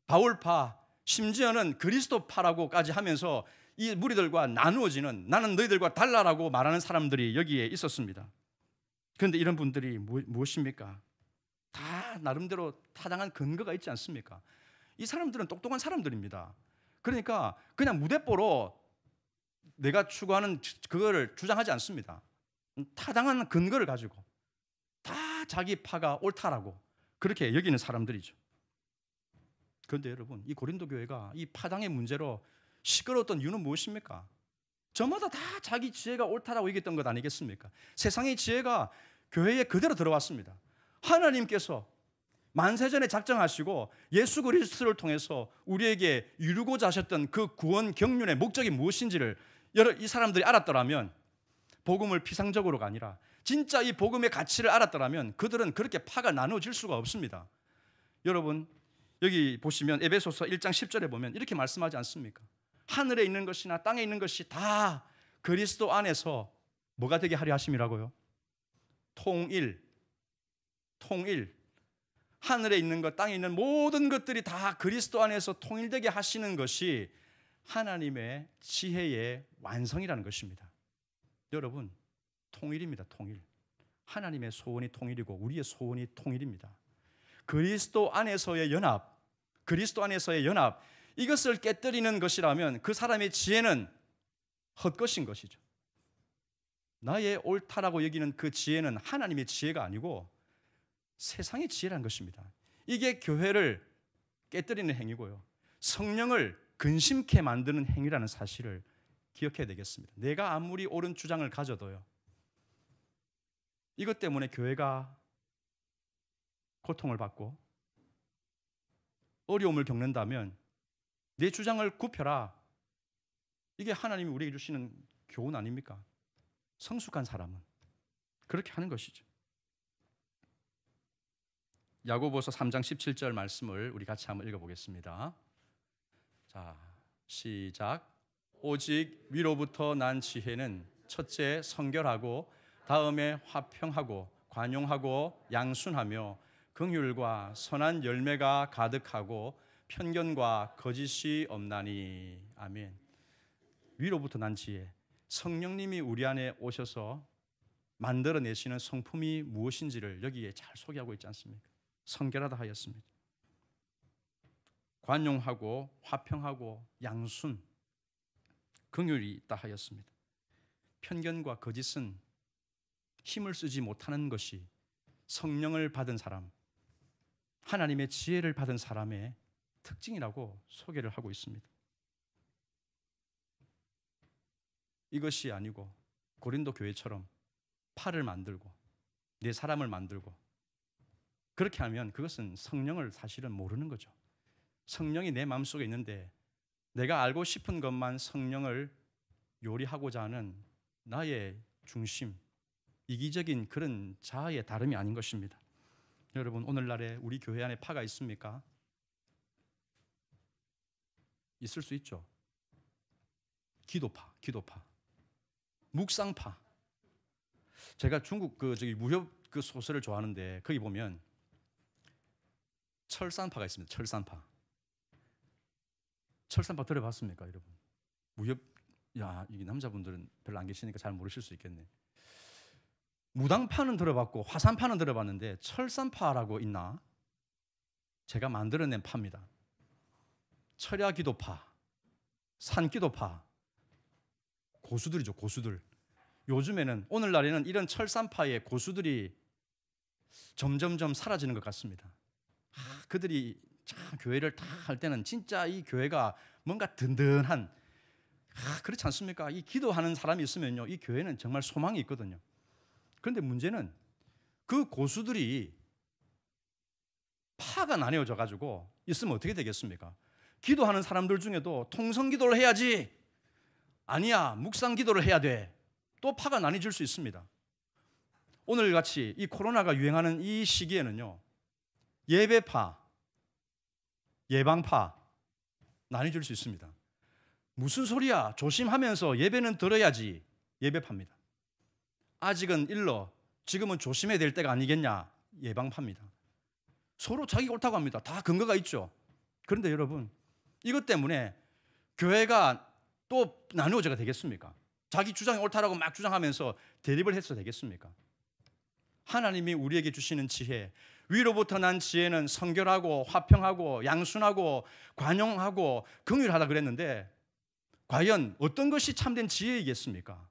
바울파, 심지어는 그리스도파라고까지 하면서 이 무리들과 나누어지는, 나는 너희들과 달라라고 말하는 사람들이 여기에 있었습니다. 그런데 이런 분들이 무엇입니까? 다 나름대로 타당한 근거가 있지 않습니까? 이 사람들은 똑똑한 사람들입니다. 그러니까 그냥 무대뽀로 내가 추구하는 그거를 주장하지 않습니다. 타당한 근거를 가지고 다 자기 파가 옳다라고 그렇게 여기는 사람들이죠. 그런데 여러분, 이 고린도 교회가 이 파당의 문제로 시끄러웠던 이유는 무엇입니까? 저마다 다 자기 지혜가 옳다라고 얘기했던 것 아니겠습니까? 세상의 지혜가 교회에 그대로 들어왔습니다. 하나님께서 만세전에 작정하시고 예수 그리스도를 통해서 우리에게 이루고자 하셨던 그 구원 경륜의 목적이 무엇인지를 이 사람들이 알았더라면, 복음을 피상적으로가 아니라 진짜 이 복음의 가치를 알았더라면 그들은 그렇게 파가 나누어질 수가 없습니다. 여러분, 여기 보시면 에베소서 1장 10절에 보면 이렇게 말씀하지 않습니까? 하늘에 있는 것이나 땅에 있는 것이 다 그리스도 안에서 뭐가 되게 하려 하심이라고요? 통일. 하늘에 있는 것, 땅에 있는 모든 것들이 다 그리스도 안에서 통일되게 하시는 것이 하나님의 지혜의 완성이라는 것입니다. 여러분, 통일입니다. 통일. 하나님의 소원이 통일이고 우리의 소원이 통일입니다. 그리스도 안에서의 연합, 이것을 깨뜨리는 것이라면 그 사람의 지혜는 헛것인 것이죠. 나의 옳다라고 여기는 그 지혜는 하나님의 지혜가 아니고 세상의 지혜라는 것입니다. 이게 교회를 깨뜨리는 행위고요, 성령을 근심케 만드는 행위라는 사실을 기억해야 되겠습니다. 내가 아무리 옳은 주장을 가져도요, 이것 때문에 교회가 고통을 받고 어려움을 겪는다면 내 주장을 굽혀라. 이게 하나님이 우리에게 주시는 교훈 아닙니까? 성숙한 사람은 그렇게 하는 것이죠. 야고보서 3장 17절 말씀을 우리 같이 한번 읽어보겠습니다. 자, 시작. 오직 위로부터 난 지혜는 첫째 성결하고 다음에 화평하고 관용하고 양순하며 긍휼과 선한 열매가 가득하고 편견과 거짓이 없나니. 아멘. 위로부터 난 지혜, 성령님이 우리 안에 오셔서 만들어내시는 성품이 무엇인지를 여기에 잘 소개하고 있지 않습니까? 성결하다 하였습니다. 관용하고 화평하고 양순, 긍휼이 있다 하였습니다. 편견과 거짓은 힘을 쓰지 못하는 것이 성령을 받은 사람, 하나님의 지혜를 받은 사람의 특징이라고 소개를 하고 있습니다. 이것이 아니고 고린도 교회처럼 팔을 만들고 내 사람을 만들고 그렇게 하면 그것은 성령을 사실은 모르는 거죠. 성령이 내 마음속에 있는데 내가 알고 싶은 것만 성령을 요리하고자 하는 나의 중심, 이기적인 그런 자아의 다름이 아닌 것입니다. 여러분, 오늘날에 우리 교회 안에 파가 있습니까? 있을 수 있죠. 기도파, 묵상파. 제가 중국 무협 소설을 좋아하는데 거기 보면 철산파가 있습니다. 철산파 들어봤습니까, 여러분? 무협, 이게 남자분들은 별로 안 계시니까 잘 모르실 수 있겠네. 무당파는 들어봤고 화산파는 들어봤는데 철산파라고 있나? 제가 만들어낸 파입니다. 철야기도파, 산기도파, 고수들이죠, 고수들. 요즘에는 오늘날에는 이런 철산파의 고수들이 점점점 사라지는 것 같습니다. 그들이 참 교회를 다 할 때는 진짜 이 교회가 뭔가 든든한, 그렇지 않습니까? 이 기도하는 사람이 있으면요, 이 교회는 정말 소망이 있거든요. 그런데 문제는 그 고수들이 파가 나뉘어져 가지고 있으면 어떻게 되겠습니까? 기도하는 사람들 중에도 통성기도를 해야지, 아니야 묵상기도를 해야 돼, 또 파가 나뉘어질 수 있습니다. 오늘같이 이 코로나가 유행하는 이 시기에는요, 예배파, 예방파 나뉘어질 수 있습니다. 무슨 소리야, 조심하면서 예배는 들어야지, 예배파입니다. 아직은 일러, 지금은 조심해야 될 때가 아니겠냐, 예방파입니다. 서로 자기가 옳다고 합니다. 다 근거가 있죠. 그런데 여러분, 이것 때문에 교회가 또 나누어져가 되겠습니까? 자기 주장이 옳다라고 막 주장하면서 대립을 해서 되겠습니까? 하나님이 우리에게 주시는 지혜, 위로부터 난 지혜는 성결하고 화평하고 양순하고 관용하고 긍휼하다 그랬는데 과연 어떤 것이 참된 지혜이겠습니까?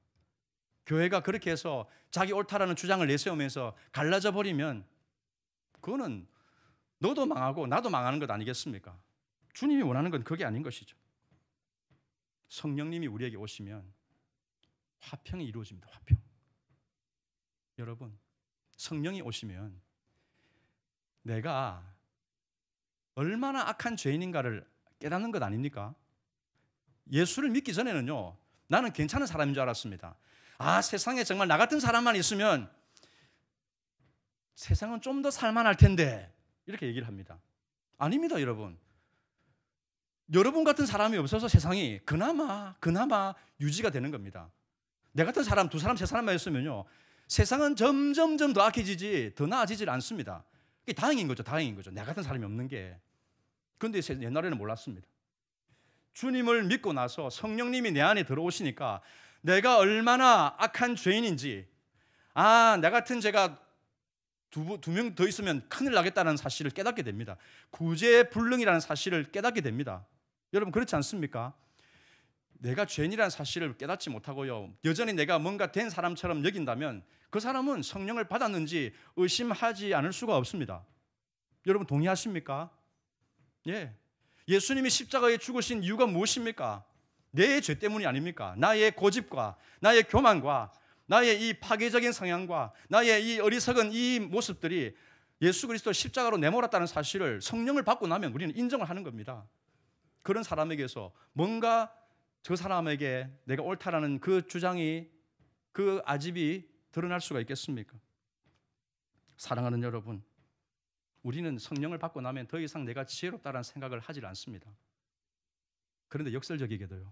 교회가 그렇게 해서 자기 옳다라는 주장을 내세우면서 갈라져 버리면 그거는 너도 망하고 나도 망하는 것 아니겠습니까? 주님이 원하는 건 그게 아닌 것이죠. 성령님이 우리에게 오시면 화평이 이루어집니다. 화평. 여러분, 성령이 오시면 내가 얼마나 악한 죄인인가를 깨닫는 것 아닙니까? 예수를 믿기 전에는요, 나는 괜찮은 사람인 줄 알았습니다. 세상에 정말 나 같은 사람만 있으면 세상은 좀 더 살만할 텐데, 이렇게 얘기를 합니다. 아닙니다, 여러분. 여러분 같은 사람이 없어서 세상이 그나마 유지가 되는 겁니다. 내 같은 사람, 두 사람, 세 사람만 있으면요, 세상은 점점점 더 악해지지 더 나아지질 않습니다. 그게 다행인 거죠. 내 같은 사람이 없는 게. 그런데 옛날에는 몰랐습니다. 주님을 믿고 나서 성령님이 내 안에 들어오시니까 내가 얼마나 악한 죄인인지, 나 같은 죄가 두 명 더 있으면 큰일 나겠다는 사실을 깨닫게 됩니다. 구제불능이라는 사실을 깨닫게 됩니다. 여러분, 그렇지 않습니까? 내가 죄인이라는 사실을 깨닫지 못하고요, 여전히 내가 뭔가 된 사람처럼 여긴다면 그 사람은 성령을 받았는지 의심하지 않을 수가 없습니다. 여러분, 동의하십니까? 예. 예수님이 십자가에 죽으신 이유가 무엇입니까? 내 죄 때문이 아닙니까? 나의 고집과 나의 교만과 나의 이 파괴적인 성향과 나의 이 어리석은 이 모습들이 예수 그리스도 십자가로 내몰았다는 사실을 성령을 받고 나면 우리는 인정을 하는 겁니다. 그런 사람에게서 뭔가 저 사람에게 내가 옳다라는 그 주장이, 그 아집이 드러날 수가 있겠습니까? 사랑하는 여러분, 우리는 성령을 받고 나면 더 이상 내가 지혜롭다는 생각을 하질 않습니다. 그런데 역설적이게도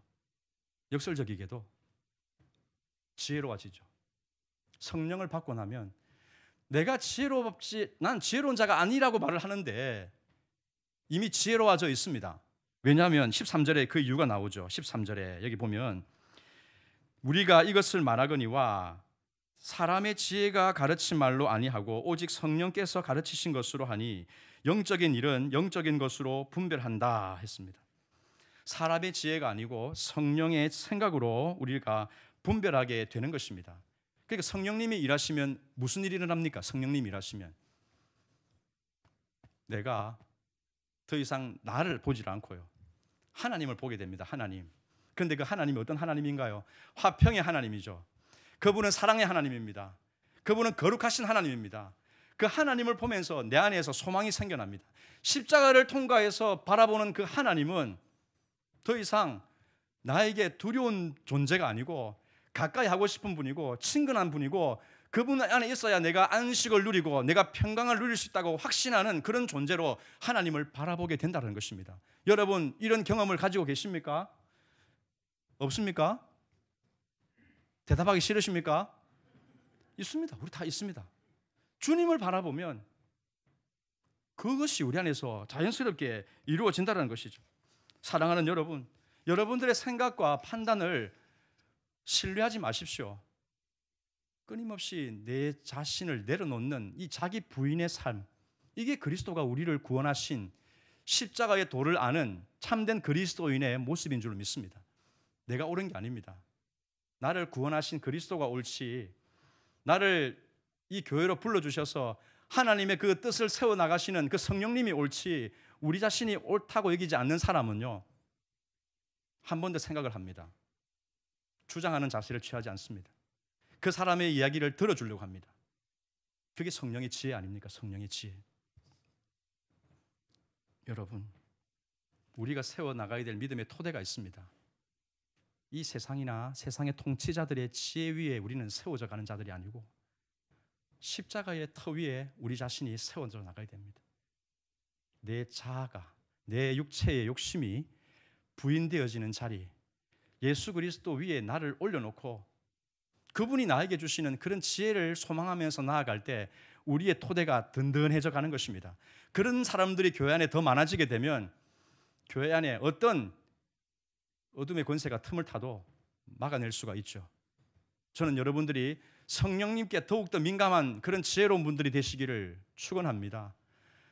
지혜로워지죠. 성령을 받고 나면 내가 난 지혜로운 자가 아니라고 말을 하는데 이미 지혜로워져 있습니다. 왜냐하면 13절에 그 이유가 나오죠. 13절에 여기 보면 우리가 이것을 말하거니와 사람의 지혜가 가르친 말로 아니하고 오직 성령께서 가르치신 것으로 하니 영적인 일은 영적인 것으로 분별한다 했습니다. 사람의 지혜가 아니고 성령의 생각으로 우리가 분별하게 되는 것입니다. 그러니까 성령님이 일하시면 무슨 일이 일어납니까? 성령님이 일하시면 내가 더 이상 나를 보질 않고요, 하나님을 보게 됩니다. 하나님. 그런데 그 하나님이 어떤 하나님인가요? 화평의 하나님이죠. 그분은 사랑의 하나님입니다. 그분은 거룩하신 하나님입니다. 그 하나님을 보면서 내 안에서 소망이 생겨납니다. 십자가를 통과해서 바라보는 그 하나님은 더 이상 나에게 두려운 존재가 아니고 가까이 하고 싶은 분이고 친근한 분이고 그분 안에 있어야 내가 안식을 누리고 내가 평강을 누릴 수 있다고 확신하는 그런 존재로 하나님을 바라보게 된다는 것입니다. 여러분, 이런 경험을 가지고 계십니까? 없습니까? 대답하기 싫으십니까? 있습니다. 우리 다 있습니다. 주님을 바라보면 그것이 우리 안에서 자연스럽게 이루어진다는 것이죠. 사랑하는 여러분, 여러분들의 생각과 판단을 신뢰하지 마십시오. 끊임없이 내 자신을 내려놓는 이 자기 부인의 삶, 이게 그리스도가 우리를 구원하신 십자가의 도를 아는 참된 그리스도인의 모습인 줄 믿습니다. 내가 옳은 게 아닙니다. 나를 구원하신 그리스도가 옳지, 나를 이 교회로 불러주셔서 하나님의 그 뜻을 세워나가시는 그 성령님이 옳지, 우리 자신이 옳다고 여기지 않는 사람은요, 한 번 더 생각을 합니다. 주장하는 자세를 취하지 않습니다. 그 사람의 이야기를 들어주려고 합니다. 그게 성령의 지혜 아닙니까? 성령의 지혜. 여러분, 우리가 세워나가야 될 믿음의 토대가 있습니다. 이 세상이나 세상의 통치자들의 지혜 위에 우리는 세워져 가는 자들이 아니고 십자가의 터 위에 우리 자신이 세워져 나가야 됩니다. 내 자아가, 내 육체의 욕심이 부인되어지는 자리, 예수 그리스도 위에 나를 올려놓고 그분이 나에게 주시는 그런 지혜를 소망하면서 나아갈 때 우리의 토대가 든든해져 가는 것입니다. 그런 사람들이 교회 안에 더 많아지게 되면 교회 안에 어떤 어둠의 권세가 틈을 타도 막아낼 수가 있죠. 저는 여러분들이 성령님께 더욱더 민감한 그런 지혜로운 분들이 되시기를 축원합니다.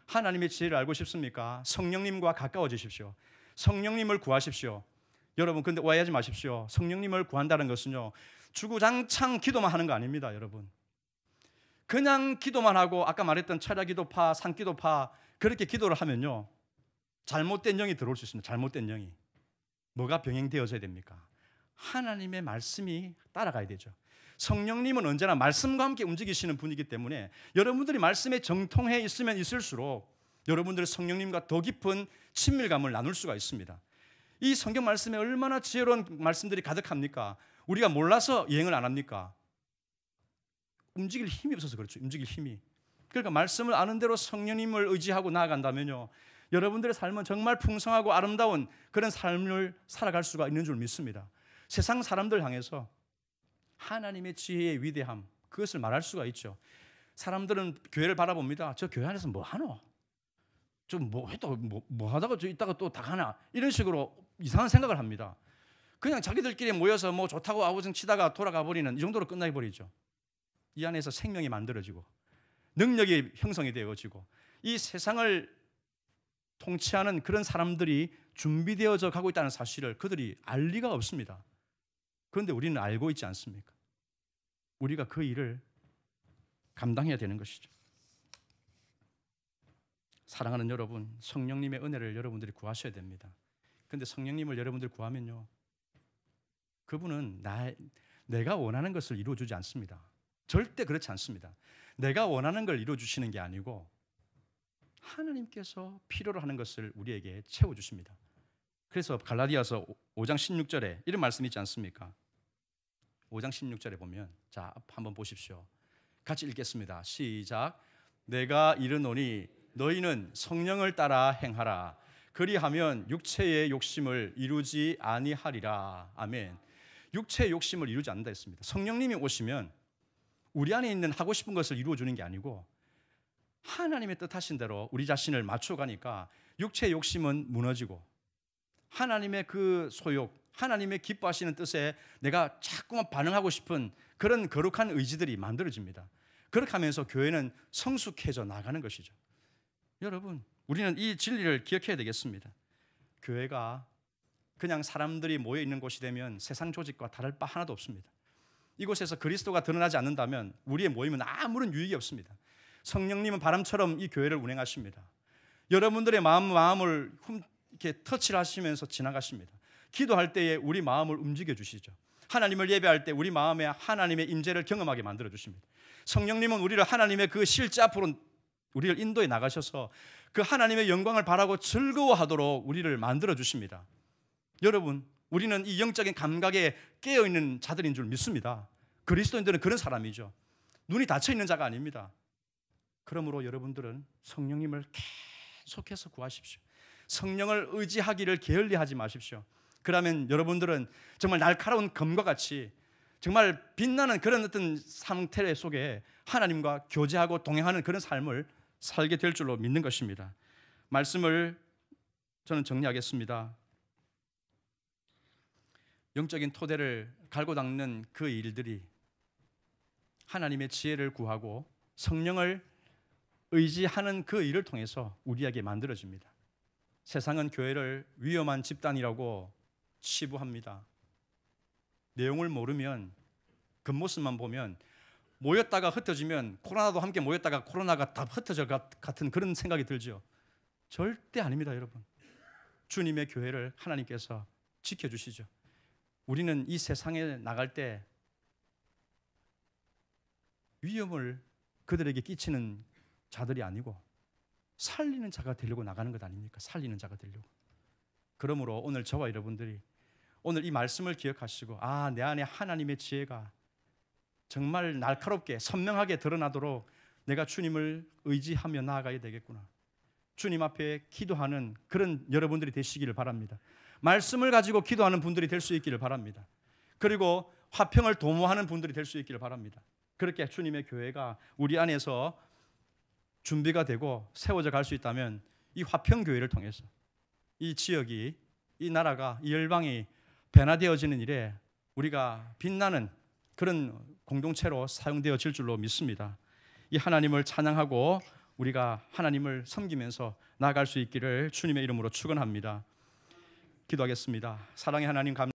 하나님의 지혜를 알고 싶습니까? 성령님과 가까워지십시오. 성령님을 구하십시오. 여러분, 근데 오해하지 마십시오. 성령님을 구한다는 것은요, 주구장창 기도만 하는 거 아닙니다. 여러분, 그냥 기도만 하고 아까 말했던 철야기도파, 산기도파 그렇게 기도를 하면요, 잘못된 영이 들어올 수 있습니다. 잘못된 영이. 뭐가 병행되어져야 됩니까? 하나님의 말씀이 따라가야 되죠. 성령님은 언제나 말씀과 함께 움직이시는 분이기 때문에 여러분들이 말씀에 정통해 있으면 있을수록 여러분들의 성령님과 더 깊은 친밀감을 나눌 수가 있습니다. 이 성경 말씀에 얼마나 지혜로운 말씀들이 가득합니까? 우리가 몰라서 여행을 안 합니까? 움직일 힘이 없어서 그렇죠. 움직일 힘이. 그러니까 말씀을 아는 대로 성령님을 의지하고 나아간다면요, 여러분들의 삶은 정말 풍성하고 아름다운 그런 삶을 살아갈 수가 있는 줄 믿습니다. 세상 사람들 향해서 하나님의 지혜의 위대함, 그것을 말할 수가 있죠. 사람들은 교회를 바라봅니다. 저 교회 안에서 뭐 하노? 좀 뭐 하다가 저 있다가 또 다 가나? 이런 식으로 이상한 생각을 합니다. 그냥 자기들끼리 모여서 뭐 좋다고 아우성 치다가 돌아가 버리는, 이 정도로 끝나 버리죠. 이 안에서 생명이 만들어지고 능력이 형성이 되어지고 이 세상을 통치하는 그런 사람들이 준비되어져 가고 있다는 사실을 그들이 알 리가 없습니다. 그런데 우리는 알고 있지 않습니까? 우리가 그 일을 감당해야 되는 것이죠. 사랑하는 여러분, 성령님의 은혜를 여러분들이 구하셔야 됩니다. 그런데 성령님을 여러분들이 구하면요, 그분은 내가 원하는 것을 이루어주지 않습니다. 절대 그렇지 않습니다. 내가 원하는 걸 이루어주시는 게 아니고 하나님께서 필요로 하는 것을 우리에게 채워주십니다. 그래서 갈라디아서 5장 16절에 이런 말씀이 있지 않습니까? 5장 16절에 보면, 자, 한번 보십시오. 같이 읽겠습니다. 시작. 내가 이르노니 너희는 성령을 따라 행하라. 그리하면 육체의 욕심을 이루지 아니하리라. 아멘. 육체의 욕심을 이루지 않는다 했습니다. 성령님이 오시면 우리 안에 있는 하고 싶은 것을 이루어주는 게 아니고 하나님의 뜻하신 대로 우리 자신을 맞춰가니까 육체의 욕심은 무너지고 하나님의 그 소욕, 하나님의 기뻐하시는 뜻에 내가 자꾸만 반응하고 싶은 그런 거룩한 의지들이 만들어집니다. 그렇게 하면서 교회는 성숙해져 나가는 것이죠. 여러분, 우리는 이 진리를 기억해야 되겠습니다. 교회가 그냥 사람들이 모여 있는 곳이 되면 세상 조직과 다를 바 하나도 없습니다. 이곳에서 그리스도가 드러나지 않는다면 우리의 모임은 아무런 유익이 없습니다. 성령님은 바람처럼 이 교회를 운행하십니다. 여러분들의 마음을 이렇게 터치를 하시면서 지나가십니다. 기도할 때에 우리 마음을 움직여 주시죠. 하나님을 예배할 때 우리 마음에 하나님의 임재를 경험하게 만들어 주십니다. 성령님은 우리를 하나님의 그 실제 앞으로 우리를 인도해 나가셔서 그 하나님의 영광을 바라고 즐거워하도록 우리를 만들어 주십니다. 여러분, 우리는 이 영적인 감각에 깨어있는 자들인 줄 믿습니다. 그리스도인들은 그런 사람이죠. 눈이 닫혀 있는 자가 아닙니다. 그러므로 여러분들은 성령님을 계속해서 구하십시오. 성령을 의지하기를 게을리하지 마십시오. 그러면 여러분들은 정말 날카로운 검과 같이 정말 빛나는 그런 어떤 상태 속에 하나님과 교제하고 동행하는 그런 삶을 살게 될 줄로 믿는 것입니다. 말씀을 저는 정리하겠습니다. 영적인 토대를 갈고 닦는 그 일들이 하나님의 지혜를 구하고 성령을 의지하는 그 일을 통해서 우리에게 만들어집니다. 세상은 교회를 위험한 집단이라고 치부합니다. 내용을 모르면 겉모습만 보면 모였다가 흩어지면 코로나도 함께 모였다가 코로나가 다 흩어질 것 같은 그런 생각이 들죠. 절대 아닙니다, 여러분. 주님의 교회를 하나님께서 지켜주시죠. 우리는 이 세상에 나갈 때 위험을 그들에게 끼치는 자들이 아니고 살리는 자가 되려고 나가는 것 아닙니까? 살리는 자가 되려고. 그러므로 오늘 저와 여러분들이 오늘 이 말씀을 기억하시고, 아, 내 안에 하나님의 지혜가 정말 날카롭게 선명하게 드러나도록 내가 주님을 의지하며 나아가야 되겠구나. 주님 앞에 기도하는 그런 여러분들이 되시기를 바랍니다. 말씀을 가지고 기도하는 분들이 될 수 있기를 바랍니다. 그리고 화평을 도모하는 분들이 될 수 있기를 바랍니다. 그렇게 주님의 교회가 우리 안에서 준비가 되고 세워져 갈 수 있다면 이 화평교회를 통해서 이 지역이, 이 나라가, 이 열방이 변화되어지는 일에 우리가 빛나는 그런 공동체로 사용되어질 줄로 믿습니다. 이 하나님을 찬양하고 우리가 하나님을 섬기면서 나아갈 수 있기를 주님의 이름으로 축원합니다. 기도하겠습니다. 사랑의 하나님,